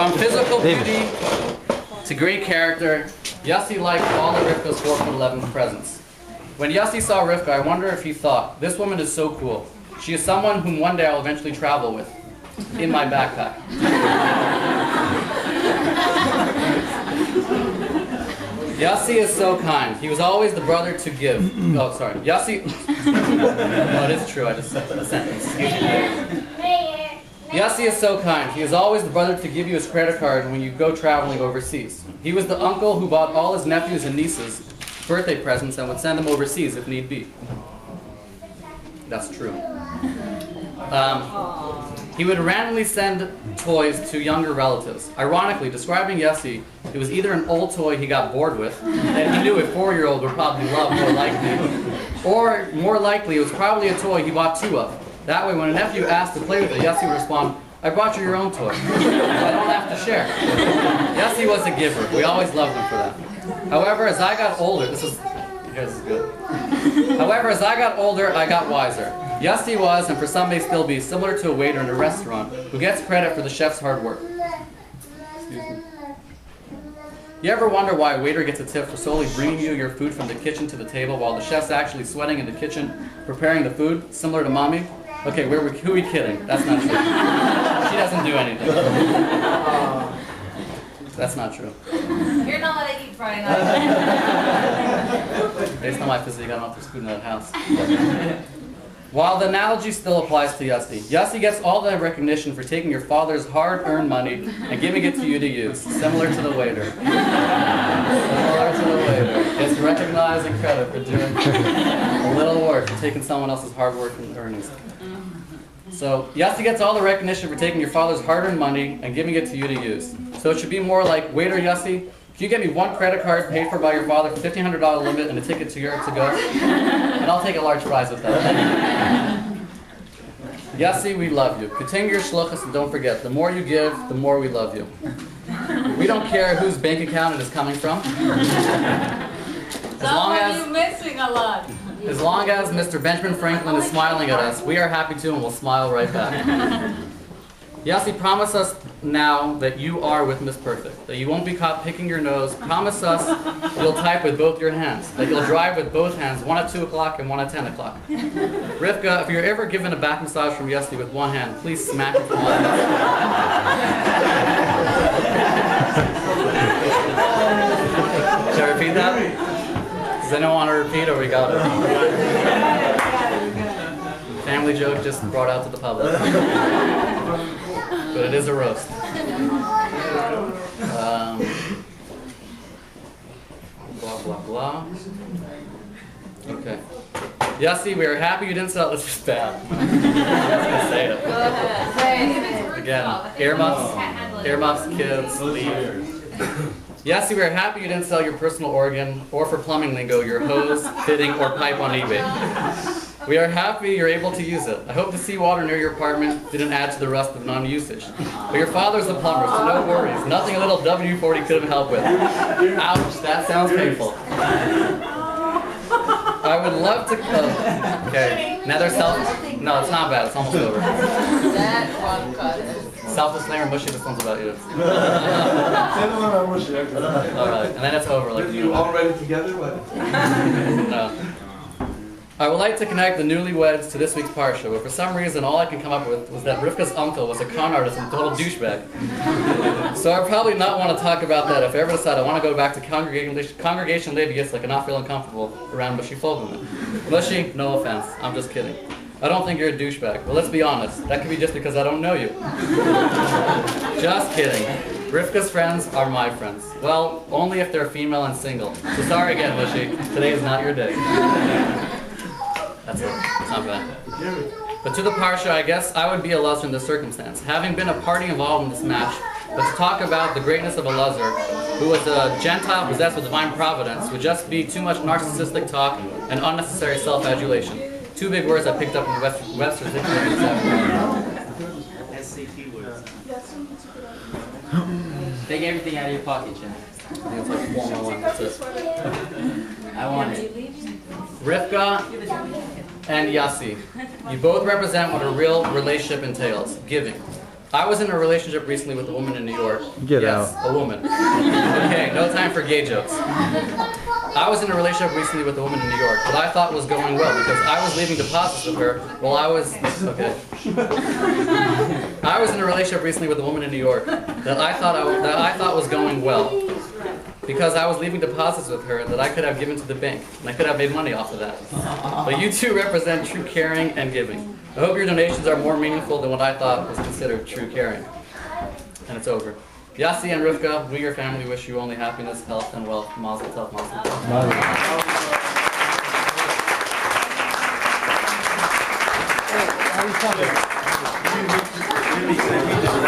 From physical beauty to great character, Yossi liked all of Rivka's 4'11" presents. When Yossi saw Rivka, I wonder if he thought, this woman is so cool. She is someone whom one day I'll eventually travel with. In my backpack. Yossi is so kind. He was always the brother to give. Oh, sorry. Yossi... No, it is true. I just said a sentence. Yossi is so kind. He is always the brother to give you his credit card when you go traveling overseas. He was the uncle who bought all his nephews and nieces birthday presents and would send them overseas if need be. That's true. He would randomly send toys to younger relatives. Ironically, describing Yossi, it was either an old toy he got bored with, and he knew a 4-year-old would probably love more likely, or more likely, it was probably a toy he bought 2 of. That way, when a nephew asked to play with it, Yossi would respond, I brought you your own toy. I don't have to share. Yossi was a giver. We always loved him for that. However, as I got older, this is good. However, as I got older, I got wiser. Yossi was, and for some may still be, similar to a waiter in a restaurant who gets credit for the chef's hard work. Excuse me. You ever wonder why a waiter gets a tip for solely bringing you your food from the kitchen to the table while the chef's actually sweating in the kitchen preparing the food, similar to mommy? Okay, who are we kidding? That's not true. She doesn't do anything. That's not true. You're not letting eat Friday night. Based on my physique, I don't know if there's food in that house. While the analogy still applies to Yossi, Yossi gets all the recognition for taking your father's hard-earned money and giving it to you to use, similar to the waiter. Similar to the waiter. It's recognizing credit for doing a little work, for taking someone else's hard work and earnings. So, Yossi gets all the recognition for taking your father's hard-earned money and giving it to you to use. So it should be more like, waiter Yossi, can you get me 1 credit card paid for by your father for $1,500 limit and a ticket to Europe to go? And I'll take a large prize with that. Yossi, we love you. Continue your shluchas and don't forget, the more you give, the more we love you. We don't care whose bank account it is coming from. You're missing a lot. As long as Mr. Benjamin Franklin is smiling at us, we are happy too and we'll smile right back. Yossi, promise us now that you are with Miss Perfect, that you won't be caught picking your nose. Promise us you'll type with both your hands, that you'll drive with both hands, one at 2 o'clock and one at 10 o'clock. Rivka, if you're ever given a back massage from Yossi with one hand, please smack it from one hand. Should I repeat that? Does anyone want to repeat or we got it? Family joke just brought out to the public. But it is a roast. Blah, blah, blah. Okay. Yossi, we are happy you didn't sell this. Is bad. Say it. Again, earmuffs, kids, leave. Yossi, we are happy you didn't sell your personal organ, or for plumbing lingo, your hose, fitting, or pipe on eBay. We are happy you're able to use it. I hope the seawater near your apartment didn't add to the rust of non-usage. But your father's a plumber, so no worries. Nothing a little W-40 couldn't help with. Ouch, that sounds painful. I would love to... okay, now there's No, it's not bad. It's almost over. That one cut. Self-disclaimer, Mushy, this one's about you. Alright, Alright, and then it's over. Like you all ready together? What? No. I would like to connect the newlyweds to this week's parsha, but for some reason all I can come up with was that Rivka's uncle was a con artist and total douchebag. So I probably not want to talk about that if I ever decide I want to go back to congregation Levius like I'm not feeling comfortable around Mushy Fogelman. Mushy, no offense, I'm just kidding. I don't think you're a douchebag, but let's be honest, that could be just because I don't know you. Just kidding. Rivka's friends are my friends. Well, only if they're female and single. So sorry again, Mushy, today is not your day. That's it. It's not bad. But to the parsha, I guess I would be a Lazar in this circumstance. Having been a party involved in this match, but to talk about the greatness of a Lazar, who was a Gentile possessed with divine providence, would just be too much narcissistic talk and unnecessary self-adulation. 2 big words I picked up from Webster's dictionary this afternoon. SAT words. Take everything out of your pocket, Jen. I think it's like 401. That's it. I want it. Rivka and Yossi, you both represent what a real relationship entails, giving. I was in a relationship recently with a woman in New York. Get yes, out. a woman. Okay, no time for gay jokes. I was in a relationship recently with a woman in New York that I thought was going well because I was leaving deposits with her while I was okay. I was in a relationship recently with a woman in New York that I thought was going well because I was leaving deposits with her that I could have given to the bank and I could have made money off of that. But you two represent true caring and giving. I hope your donations are more meaningful than what I thought was considered true caring. And it's over. Yassi and Rivka, we, your family, wish you only happiness, health, and wealth. Mazel tov, mazel tov.